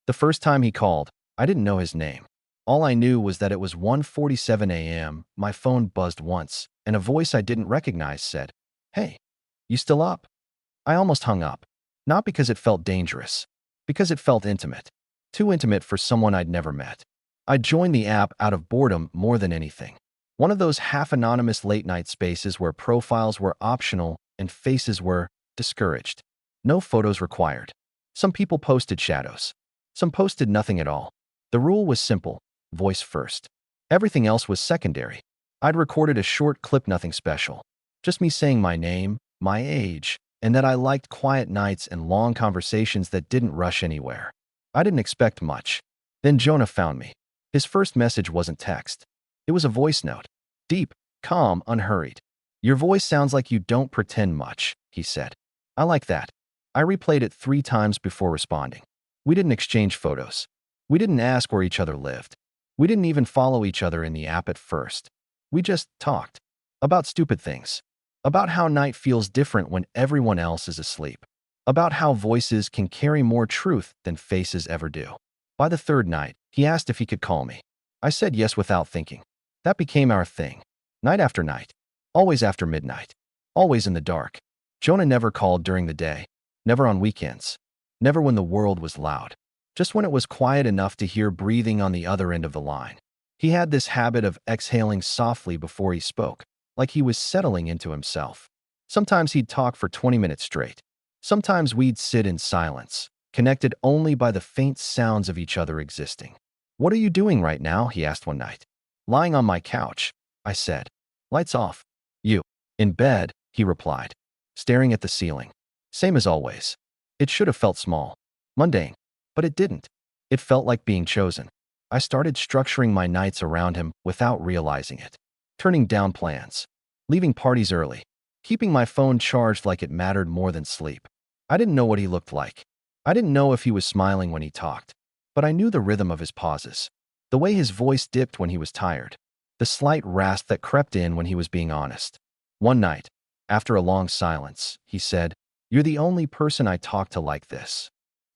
The first time he called, I didn't know his name. All I knew was that it was 1:47 a.m., my phone buzzed once, and a voice I didn't recognize said, "Hey, you still up?" I almost hung up. Not because it felt dangerous, because it felt intimate. Too intimate for someone I'd never met. I joined the app out of boredom more than anything. One of those half-anonymous late-night spaces where profiles were optional and faces were discouraged. No photos required. Some people posted shadows. Some posted nothing at all. The rule was simple: voice first. Everything else was secondary. I'd recorded a short clip, nothing special. Just me saying my name, my age, and that I liked quiet nights and long conversations that didn't rush anywhere. I didn't expect much. Then Jonah found me. His first message wasn't text. It was a voice note. Deep, calm, unhurried. "Your voice sounds like you don't pretend much," he said. I like that. I replayed it 3 times before responding. We didn't exchange photos. We didn't ask where each other lived. We didn't even follow each other in the app at first. We just talked. About stupid things. About how night feels different when everyone else is asleep. About how voices can carry more truth than faces ever do. By the third night, he asked if he could call me. I said yes without thinking. That became our thing. Night after night. Always after midnight. Always in the dark. Jonah never called during the day. Never on weekends. Never when the world was loud. Just when it was quiet enough to hear breathing on the other end of the line. He had this habit of exhaling softly before he spoke, like he was settling into himself. Sometimes he'd talk for 20 minutes straight. Sometimes we'd sit in silence, connected only by the faint sounds of each other existing. "What are you doing right now?" he asked one night. "Lying on my couch," I said. "Lights off." "You?" "In bed," he replied, staring at the ceiling. Same as always. It should have felt small, mundane, but it didn't. It felt like being chosen. I started structuring my nights around him without realizing it. Turning down plans. Leaving parties early. Keeping my phone charged like it mattered more than sleep. I didn't know what he looked like. I didn't know if he was smiling when he talked. But I knew the rhythm of his pauses. The way his voice dipped when he was tired. The slight rasp that crept in when he was being honest. One night, after a long silence, he said, "You're the only person I talk to like this."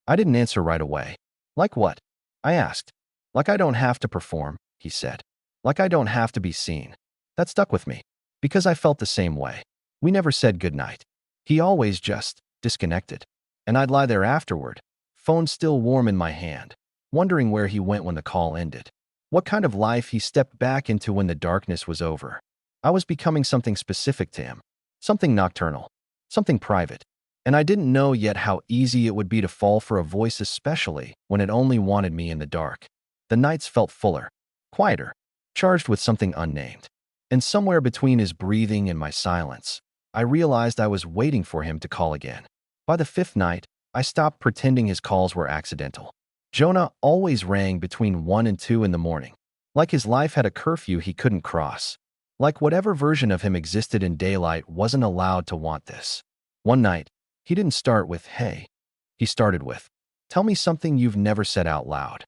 I didn't answer right away. "Like what?" I asked. "Like I don't have to perform," he said. "Like I don't have to be seen." That stuck with me. Because I felt the same way. We never said goodnight. He always just disconnected. And I'd lie there afterward, phone still warm in my hand, wondering where he went when the call ended. What kind of life he stepped back into when the darkness was over. I was becoming something specific to him. Something nocturnal. Something private. And I didn't know yet how easy it would be to fall for a voice, especially when it only wanted me in the dark. The nights felt fuller, quieter, charged with something unnamed. And somewhere between his breathing and my silence, I realized I was waiting for him to call again. By the 5th night, I stopped pretending his calls were accidental. Jonah always rang between 1 and 2 in the morning. Like his life had a curfew he couldn't cross. Like whatever version of him existed in daylight wasn't allowed to want this. One night, he didn't start with, "Hey." He started with, "Tell me something you've never said out loud."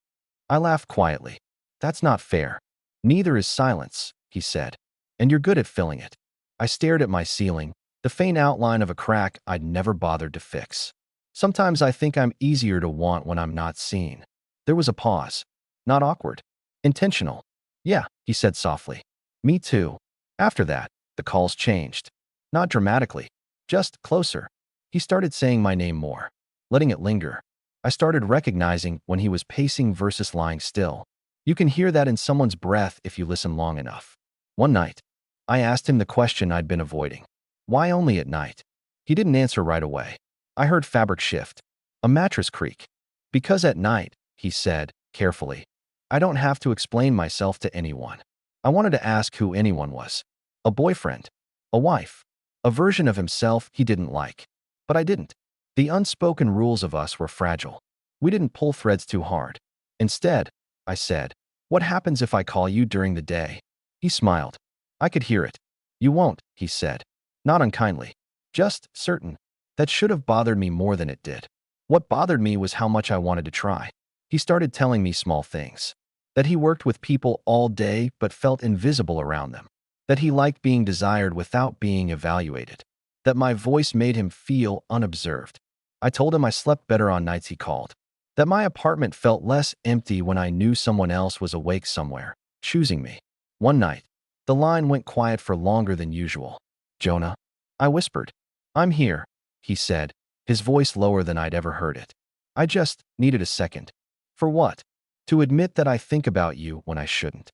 I laughed quietly. "That's not fair." "Neither is silence," he said. "And you're good at filling it." I stared at my ceiling, the faint outline of a crack I'd never bothered to fix. Sometimes I think I'm easier to want when I'm not seen. There was a pause. Not awkward. Intentional. "Yeah," he said softly. "Me too." After that, the calls changed. Not dramatically. Just closer. He started saying my name more. Letting it linger. I started recognizing when he was pacing versus lying still. You can hear that in someone's breath if you listen long enough. One night, I asked him the question I'd been avoiding. "Why only at night?" He didn't answer right away. I heard fabric shift. A mattress creak. "Because at night," he said, carefully, "I don't have to explain myself to anyone." I wanted to ask who anyone was. A boyfriend. A wife. A version of himself he didn't like. But I didn't. The unspoken rules of us were fragile. We didn't pull threads too hard. Instead, I said, "What happens if I call you during the day?" He smiled. I could hear it. "You won't," he said. Not unkindly. Just certain. That should have bothered me more than it did. What bothered me was how much I wanted to try. He started telling me small things. That he worked with people all day but felt invisible around them. That he liked being desired without being evaluated. That my voice made him feel unobserved. I told him I slept better on nights he called. That my apartment felt less empty when I knew someone else was awake somewhere, choosing me. One night, the line went quiet for longer than usual. "Jonah?" I whispered. "I'm here," he said, his voice lower than I'd ever heard it. "I just needed a second." "For what?" "To admit that I think about you when I shouldn't."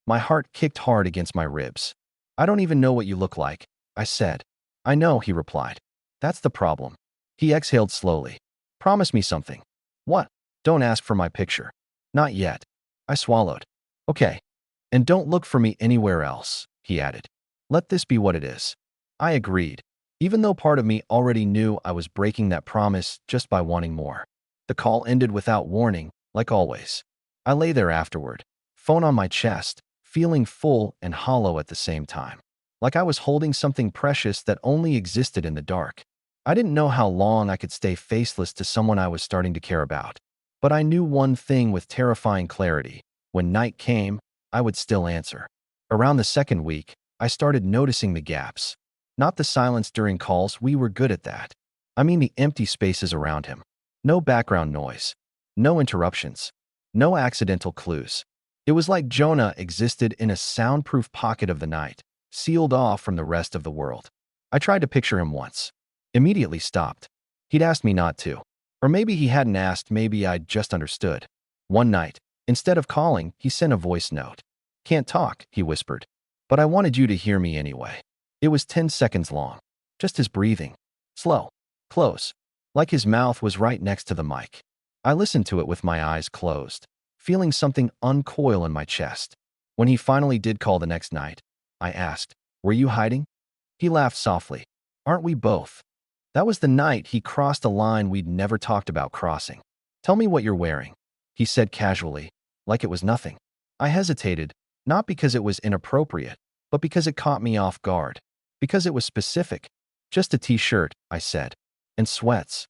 My heart kicked hard against my ribs. "I don't even know what you look like," I said. "I know," he replied. "That's the problem." He exhaled slowly. "Promise me something." "What?" "Don't ask for my picture." "Not yet." I swallowed. "Okay. And don't look for me anywhere else," he added. "Let this be what it is." I agreed, even though part of me already knew I was breaking that promise just by wanting more. The call ended without warning, like always. I lay there afterward, phone on my chest, feeling full and hollow at the same time, like I was holding something precious that only existed in the dark. I didn't know how long I could stay faceless to someone I was starting to care about. But I knew one thing with terrifying clarity. When night came, I would still answer. Around the second week, I started noticing the gaps. Not the silence during calls, we were good at that. I mean the empty spaces around him. No background noise. No interruptions. No accidental clues. It was like Jonah existed in a soundproof pocket of the night, sealed off from the rest of the world. I tried to picture him once. Immediately stopped. He'd asked me not to. Or maybe he hadn't asked, maybe I'd just understood. One night, instead of calling, he sent a voice note. "Can't talk," he whispered. "But I wanted you to hear me anyway." It was 10 seconds long. Just his breathing. Slow. Close. Like his mouth was right next to the mic. I listened to it with my eyes closed, feeling something uncoil in my chest. When he finally did call the next night, I asked, "Were you hiding?" He laughed softly. "Aren't we both?" That was the night he crossed a line we'd never talked about crossing. "Tell me what you're wearing," he said casually, like it was nothing. I hesitated, not because it was inappropriate, but because it caught me off guard. Because it was specific. "Just a t-shirt," I said. "And sweats."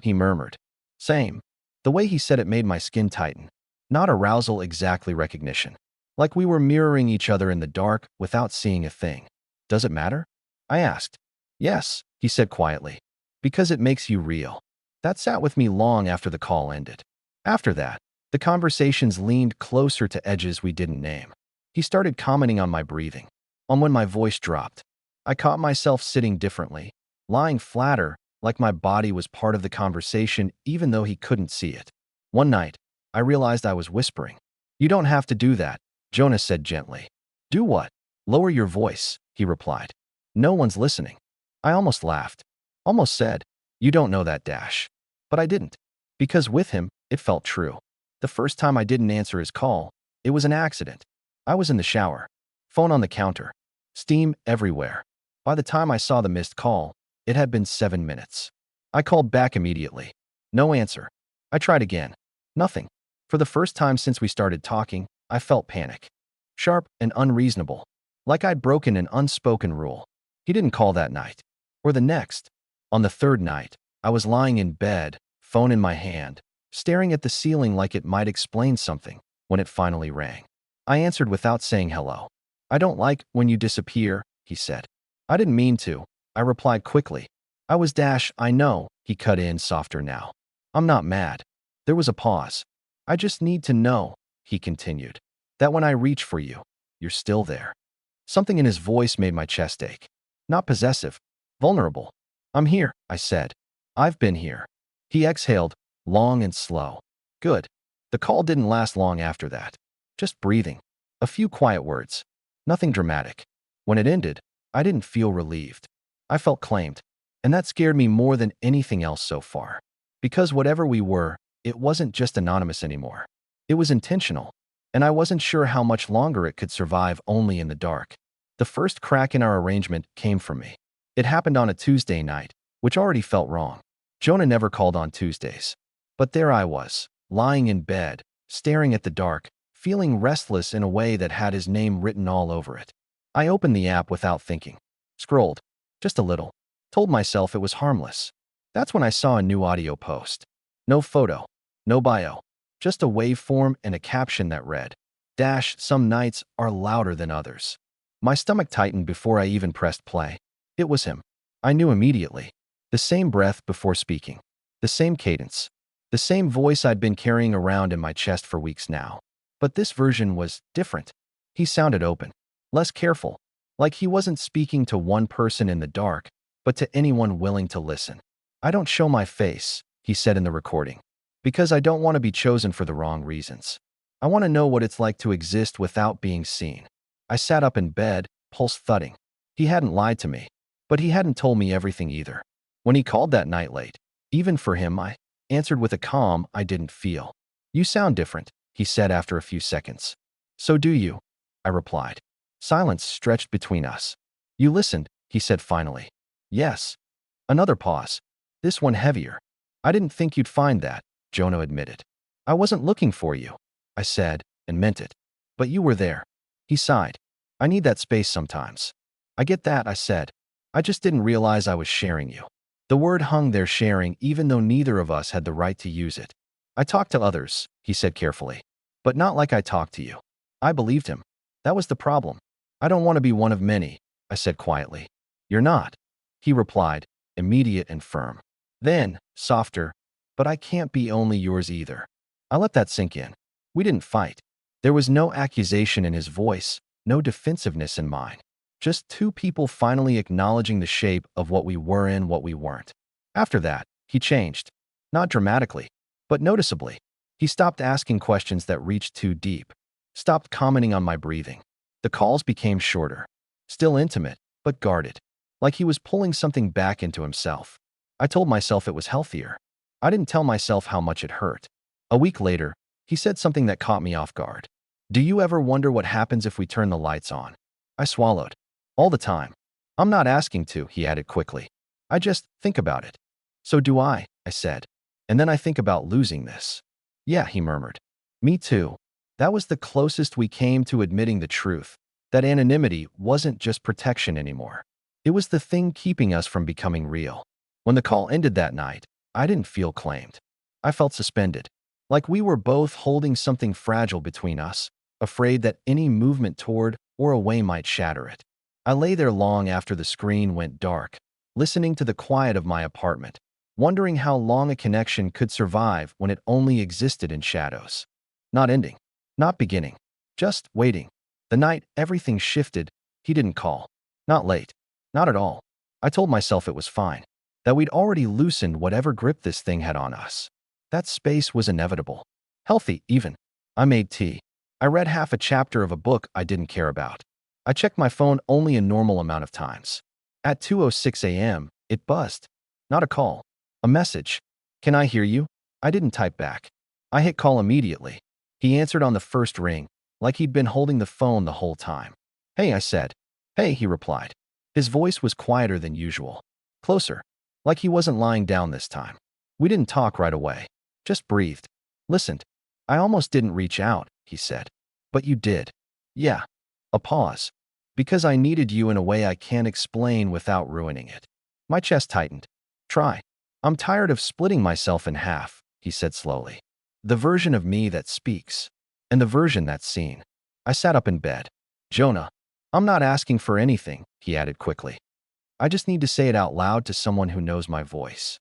He murmured. "Same." The way he said it made my skin tighten. Not arousal, exactly recognition. Like we were mirroring each other in the dark without seeing a thing. "Does it matter?" I asked. "Yes," he said quietly. "Because it makes you real." That sat with me long after the call ended. After that, the conversations leaned closer to edges we didn't name. He started commenting on my breathing, on when my voice dropped. I caught myself sitting differently, lying flatter, like my body was part of the conversation even though he couldn't see it. One night, I realized I was whispering. "You don't have to do that," Jonas said gently. "Do what?" "Lower your voice," he replied. "No one's listening." I almost laughed. Almost said, "You don't know that, Dash." But I didn't. Because with him, it felt true. The first time I didn't answer his call, it was an accident. I was in the shower. Phone on the counter. Steam everywhere. By the time I saw the missed call, it had been 7 minutes. I called back immediately. No answer. I tried again. Nothing. For the first time since we started talking, I felt panic. Sharp and unreasonable. Like I'd broken an unspoken rule. He didn't call that night. Or the next. On the third night, I was lying in bed, phone in my hand, staring at the ceiling like it might explain something, when it finally rang. I answered without saying hello. "I don't like when you disappear," he said. "I didn't mean to," I replied quickly. "I was Dash, I know," he cut in softer now. "I'm not mad." There was a pause. "I just need to know," he continued, "that when I reach for you, you're still there." Something in his voice made my chest ache. Not possessive, vulnerable. "I'm here," I said. "I've been here." He exhaled, long and slow. Good. The call didn't last long after that. Just breathing. A few quiet words. Nothing dramatic. When it ended, I didn't feel relieved. I felt claimed. And that scared me more than anything else so far. Because whatever we were, it wasn't just anonymous anymore. It was intentional. And I wasn't sure how much longer it could survive only in the dark. The first crack in our arrangement came from me. It happened on a Tuesday night, which already felt wrong. Jonah never called on Tuesdays. But there I was, lying in bed, staring at the dark, feeling restless in a way that had his name written all over it. I opened the app without thinking. Scrolled. Just a little. Told myself it was harmless. That's when I saw a new audio post. No photo. No bio. Just a waveform and a caption that read, "Dash, some nights are louder than others." My stomach tightened before I even pressed play. It was him. I knew immediately. The same breath before speaking. The same cadence. The same voice I'd been carrying around in my chest for weeks now. But this version was different. He sounded open, less careful, like he wasn't speaking to one person in the dark, but to anyone willing to listen. "I don't show my face," he said in the recording, "because I don't want to be chosen for the wrong reasons. I want to know what it's like to exist without being seen." I sat up in bed, pulse thudding. He hadn't lied to me, but he hadn't told me everything either. When he called that night late, even for him, I answered with a calm I didn't feel. "You sound different," he said after a few seconds. "So do you," I replied. Silence stretched between us. "You listened," he said finally. "Yes." Another pause. This one heavier. "I didn't think you'd find that," Jonah admitted. "I wasn't looking for you," I said, and meant it. "But you were there." He sighed. "I need that space sometimes." "I get that," I said. "I just didn't realize I was sharing you." The word hung there, sharing, even though neither of us had the right to use it. "I talked to others," he said carefully, "but not like I talked to you." I believed him. That was the problem. "I don't want to be one of many," I said quietly. "You're not," he replied, immediate and firm. Then, softer, "But I can't be only yours either." I let that sink in. We didn't fight. There was no accusation in his voice, no defensiveness in mine. Just two people finally acknowledging the shape of what we were and what we weren't. After that, he changed. Not dramatically, but noticeably. He stopped asking questions that reached too deep. Stopped commenting on my breathing. The calls became shorter. Still intimate, but guarded. Like he was pulling something back into himself. I told myself it was healthier. I didn't tell myself how much it hurt. A week later, he said something that caught me off guard. "Do you ever wonder what happens if we turn the lights on?" I swallowed. "All the time." "I'm not asking to," he added quickly. "I just think about it." "So do I," I said. "And then I think about losing this." "Yeah," he murmured. "Me too." That was the closest we came to admitting the truth, that anonymity wasn't just protection anymore. It was the thing keeping us from becoming real. When the call ended that night, I didn't feel claimed. I felt suspended, like we were both holding something fragile between us, afraid that any movement toward or away might shatter it. I lay there long after the screen went dark, listening to the quiet of my apartment, wondering how long a connection could survive when it only existed in shadows. Not ending, not beginning, just waiting. The night everything shifted, he didn't call. Not late, not at all. I told myself it was fine, that we'd already loosened whatever grip this thing had on us. That space was inevitable. Healthy, even. I made tea. I read half a chapter of a book I didn't care about. I checked my phone only a normal amount of times. At 2:06 a.m., it buzzed. Not a call. A message. "Can I hear you?" I didn't type back. I hit call immediately. He answered on the first ring, like he'd been holding the phone the whole time. "Hey," I said. "Hey," he replied. His voice was quieter than usual. Closer. Like he wasn't lying down this time. We didn't talk right away. Just breathed. Listened. "I almost didn't reach out," he said. "But you did." "Yeah." A pause. "Because I needed you in a way I can't explain without ruining it." My chest tightened. "Try." "I'm tired of splitting myself in half," he said slowly. "The version of me that speaks, and the version that's seen." I sat up in bed. "Jonah, I'm not asking for anything," he added quickly. "I just need to say it out loud to someone who knows my voice."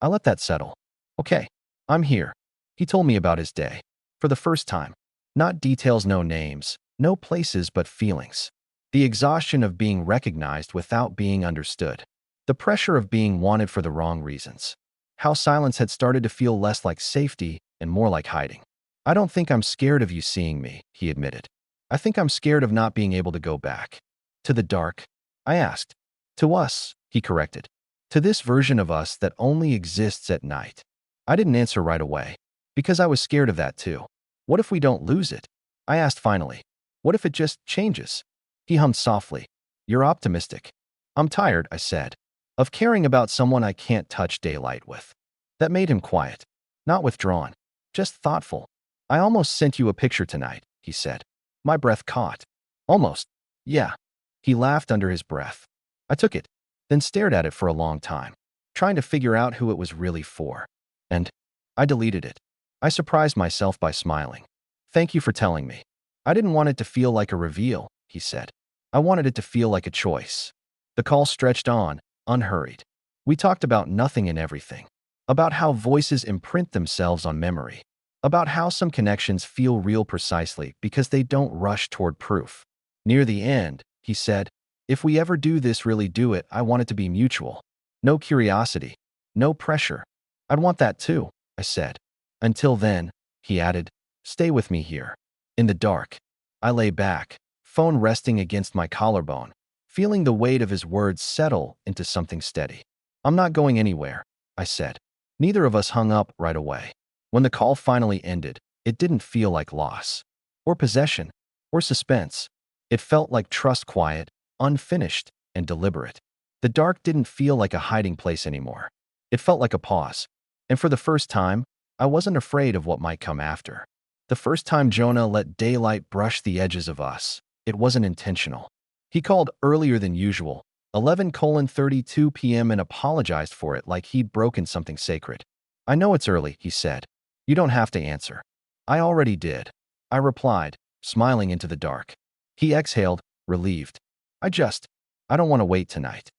I let that settle. "Okay, I'm here." He told me about his day. For the first time. Not details, no names, no places, but feelings. The exhaustion of being recognized without being understood. The pressure of being wanted for the wrong reasons. How silence had started to feel less like safety and more like hiding. "I don't think I'm scared of you seeing me," he admitted. "I think I'm scared of not being able to go back." "To the dark?" I asked. "To us," he corrected. "To this version of us that only exists at night." I didn't answer right away, because I was scared of that too. "What if we don't lose it?" I asked finally. "What if it just changes?" He hummed softly. "You're optimistic." "I'm tired," I said, "of caring about someone I can't touch daylight with." That made him quiet. Not withdrawn, just thoughtful. "I almost sent you a picture tonight," he said. My breath caught. "Almost." "Yeah." He laughed under his breath. I took it, then stared at it for a long time, trying to figure out who it was really for. And I deleted it. I surprised myself by smiling. "Thank you for telling me. I didn't want it to feel like a reveal," he said. "I wanted it to feel like a choice." The call stretched on, unhurried. We talked about nothing and everything. about how voices imprint themselves on memory, about how some connections feel real precisely because they don't rush toward proof. Near the end, he said, "If we ever do this, really do it, I want it to be mutual. No curiosity, no pressure. I'd want that too," I said. "Until then," he added, "stay with me here." In the dark, I lay back, phone resting against my collarbone, feeling the weight of his words settle into something steady. "I'm not going anywhere," I said. Neither of us hung up right away. When the call finally ended, it didn't feel like loss, or possession, or suspense. It felt like trust, quiet, unfinished, and deliberate. The dark didn't feel like a hiding place anymore. It felt like a pause. And for the first time, I wasn't afraid of what might come after. The first time Jonah let daylight brush the edges of us, it wasn't intentional. He called earlier than usual, 11:32 p.m., and apologized for it like he'd broken something sacred. "I know it's early," he said. "You don't have to answer." "I already did," I replied, smiling into the dark. He exhaled, relieved. I don't want to wait tonight."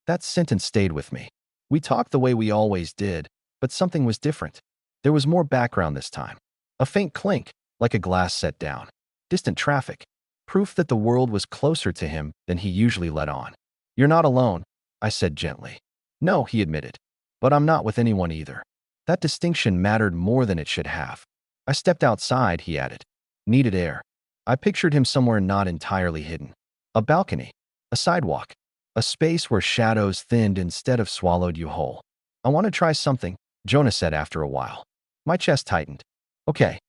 That sentence stayed with me. We talked the way we always did, but something was different. There was more background this time. A faint clink, like a glass set down. Distant traffic. Proof that the world was closer to him than he usually let on. "You're not alone," I said gently. "No," he admitted. "But I'm not with anyone either." That distinction mattered more than it should have. I stepped outside, he added. Needed air. I pictured him somewhere not entirely hidden. A balcony. A sidewalk. A space where shadows thinned instead of swallowed you whole. "I want to try something," Jonah said after a while. My chest tightened. "Okay."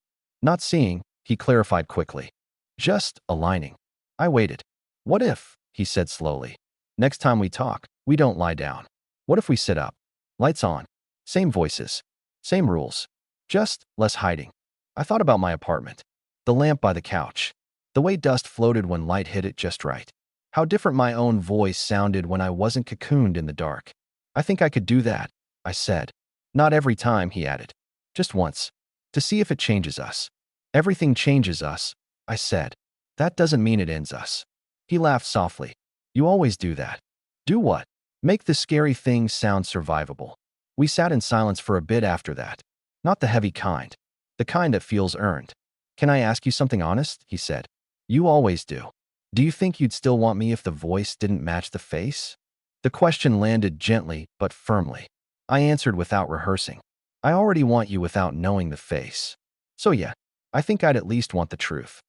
Not seeing, he clarified quickly. "Just aligning." I waited. "What if," he said slowly, "next time we talk, we don't lie down? What if we sit up? Lights on. Same voices. Same rules. Just less hiding." I thought about my apartment. The lamp by the couch. The way dust floated when light hit it just right. How different my own voice sounded when I wasn't cocooned in the dark. "I think I could do that," I said. "Not every time," he added. "Just once. To see if it changes us." "Everything changes us," I said. "That doesn't mean it ends us." He laughed softly. "You always do that." "Do what?" "Make the scary things sound survivable." We sat in silence for a bit after that. Not the heavy kind. The kind that feels earned. "Can I ask you something honest?" he said. "You always do. Do you think you'd still want me if the voice didn't match the face?" The question landed gently but firmly. I answered without rehearsing. "I already want you without knowing the face. So yeah, I think I'd at least want the truth."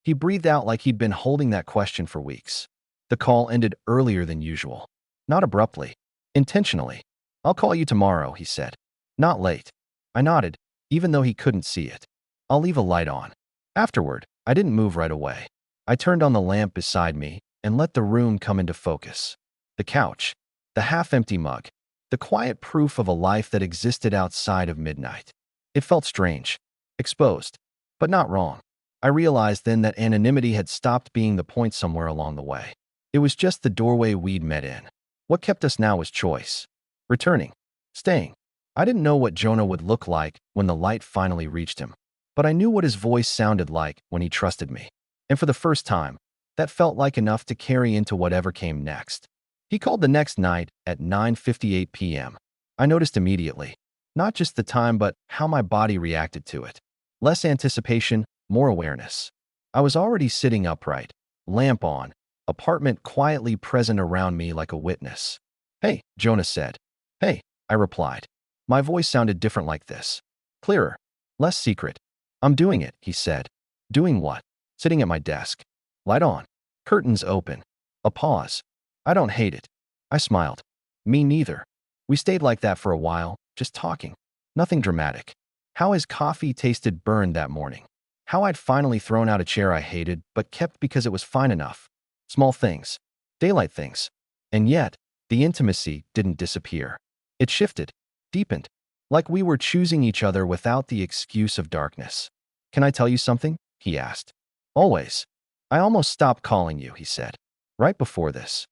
He breathed out like he'd been holding that question for weeks. The call ended earlier than usual. Not abruptly. Intentionally. "I'll call you tomorrow," he said. "Not late." I nodded, even though he couldn't see it. "I'll leave a light on." Afterward, I didn't move right away. I turned on the lamp beside me and let the room come into focus. The couch, the half-empty mug, the quiet proof of a life that existed outside of midnight. It felt strange, exposed, but not wrong. I realized then that anonymity had stopped being the point somewhere along the way. It was just the doorway we'd met in. What kept us now was choice. Returning. Staying. I didn't know what Jonah would look like when the light finally reached him, but I knew what his voice sounded like when he trusted me. And for the first time, that felt like enough to carry into whatever came next. He called the next night at 9:58 p.m. I noticed immediately, not just the time but how my body reacted to it. Less anticipation, more awareness. I was already sitting upright, lamp on, apartment quietly present around me like a witness. "Hey," Jonah said. "Hey," I replied. My voice sounded different like this. Clearer, less secret. "I'm doing it," he said. "Doing what?" "Sitting at my desk. Light on. Curtains open." A pause. "I don't hate it." I smiled. "Me neither." We stayed like that for a while, just talking. Nothing dramatic. How his coffee tasted burned that morning. How I'd finally thrown out a chair I hated but kept because it was fine enough. Small things. Daylight things. And yet, the intimacy didn't disappear. It shifted. Deepened. Like we were choosing each other without the excuse of darkness. "Can I tell you something?" he asked. "Always." "I almost stopped calling you," he said. "Right before this."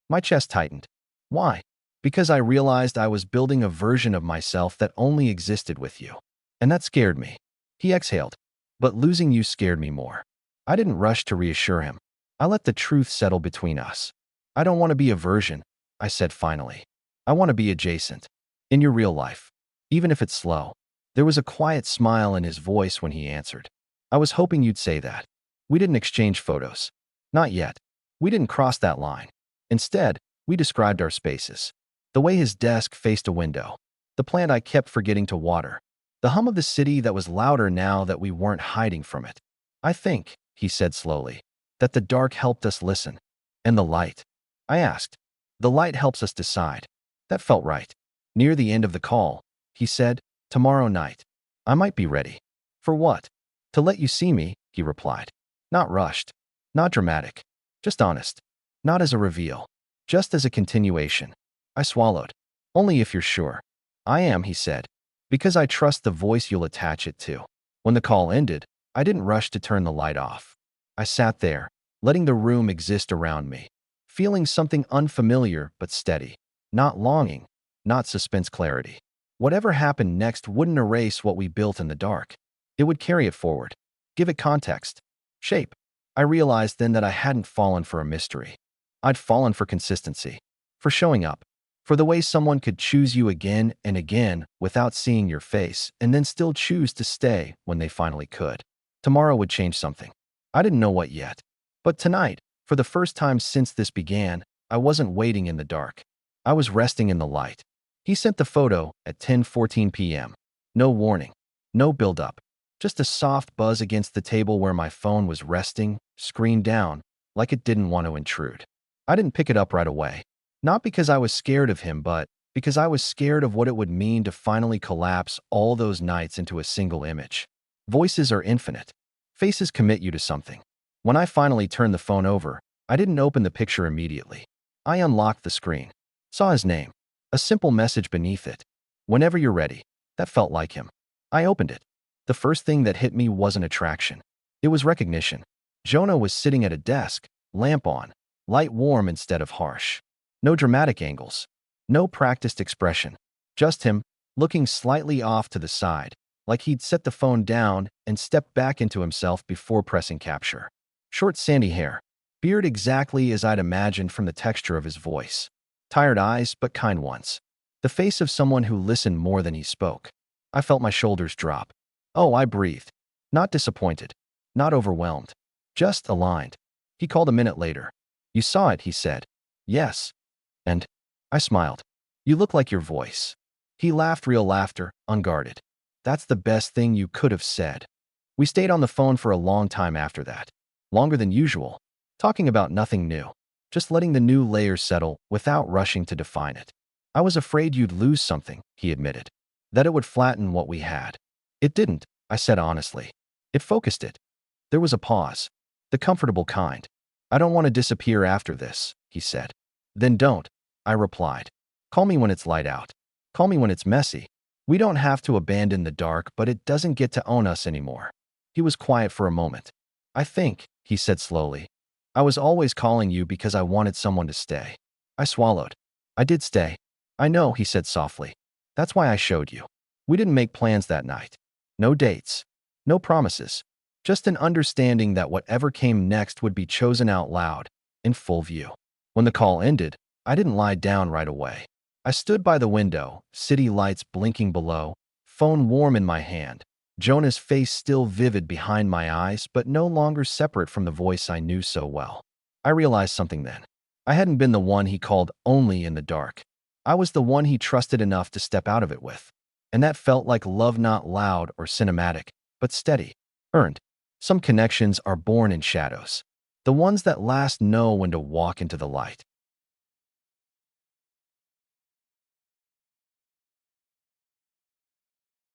My chest tightened. "Why?" "Because I realized I was building a version of myself that only existed with you. And that scared me." He exhaled. "But losing you scared me more." I didn't rush to reassure him. I let the truth settle between us. "I don't want to be a version," I said finally. "I want to be adjacent. In your real life. even if it's slow. There was a quiet smile in his voice when he answered. I was hoping you'd say that. We didn't exchange photos. Not yet. We didn't cross that line. Instead, we described our spaces. The way his desk faced a window. The plant I kept forgetting to water. The hum of the city that was louder now that we weren't hiding from it. I think, he said slowly, that the dark helped us listen. And the light? I asked. The light helps us decide. That felt right. Near the end of the call, he said, tomorrow night. I might be ready. For what? To let you see me, he replied. Not rushed. Not dramatic. Just honest. Not as a reveal. Just as a continuation. I swallowed. Only if you're sure. I am, he said. Because I trust the voice you'll attach it to. When the call ended, I didn't rush to turn the light off. I sat there, letting the room exist around me. Feeling something unfamiliar but steady. Not longing. Not suspense clarity. Whatever happened next wouldn't erase what we built in the dark. It would carry it forward. Give it context. Shape. I realized then that I hadn't fallen for a mystery. I'd fallen for consistency. For showing up. For the way someone could choose you again and again without seeing your face and then still choose to stay when they finally could. Tomorrow would change something. I didn't know what yet. But tonight, for the first time since this began, I wasn't waiting in the dark. I was resting in the light. He sent the photo at 10:14 p.m. No warning. No build-up. Just a soft buzz against the table where my phone was resting, screen down, like it didn't want to intrude. I didn't pick it up right away. Not because I was scared of him, but because I was scared of what it would mean to finally collapse all those nights into a single image. Voices are infinite. Faces commit you to something. When I finally turned the phone over, I didn't open the picture immediately. I unlocked the screen. Saw his name. A simple message beneath it. Whenever you're ready. That felt like him. I opened it. The first thing that hit me wasn't attraction. It was recognition. Jonah was sitting at a desk, lamp on, light warm instead of harsh. No dramatic angles. No practiced expression. Just him, looking slightly off to the side, like he'd set the phone down and stepped back into himself before pressing capture. Short sandy hair. Beard exactly as I'd imagined from the texture of his voice. Tired eyes, but kind ones. The face of someone who listened more than he spoke. I felt my shoulders drop. Oh, I breathed. Not disappointed. Not overwhelmed. Just aligned. He called a minute later. You saw it, he said. Yes. And I smiled. You look like your voice. He laughed real laughter, unguarded. That's the best thing you could have said. We stayed on the phone for a long time after that. Longer than usual. Talking about nothing new. Just letting the new layers settle without rushing to define it. I was afraid you'd lose something, he admitted. That it would flatten what we had. It didn't, I said honestly. It focused it. There was a pause. The comfortable kind. I don't want to disappear after this, he said. Then don't, I replied. Call me when it's light out. Call me when it's messy. We don't have to abandon the dark, but it doesn't get to own us anymore. He was quiet for a moment. I think, he said slowly, I was always calling you because I wanted someone to stay. I swallowed. I did stay. I know, he said softly. That's why I showed you. We didn't make plans that night. No dates. No promises. Just an understanding that whatever came next would be chosen out loud, in full view. When the call ended, I didn't lie down right away. I stood by the window, city lights blinking below, phone warm in my hand, Jonah's face still vivid behind my eyes but no longer separate from the voice I knew so well. I realized something then. I hadn't been the one he called only in the dark. I was the one he trusted enough to step out of it with. And that felt like love, not loud or cinematic, but steady, earned. Some connections are born in shadows. The ones that last know when to walk into the light.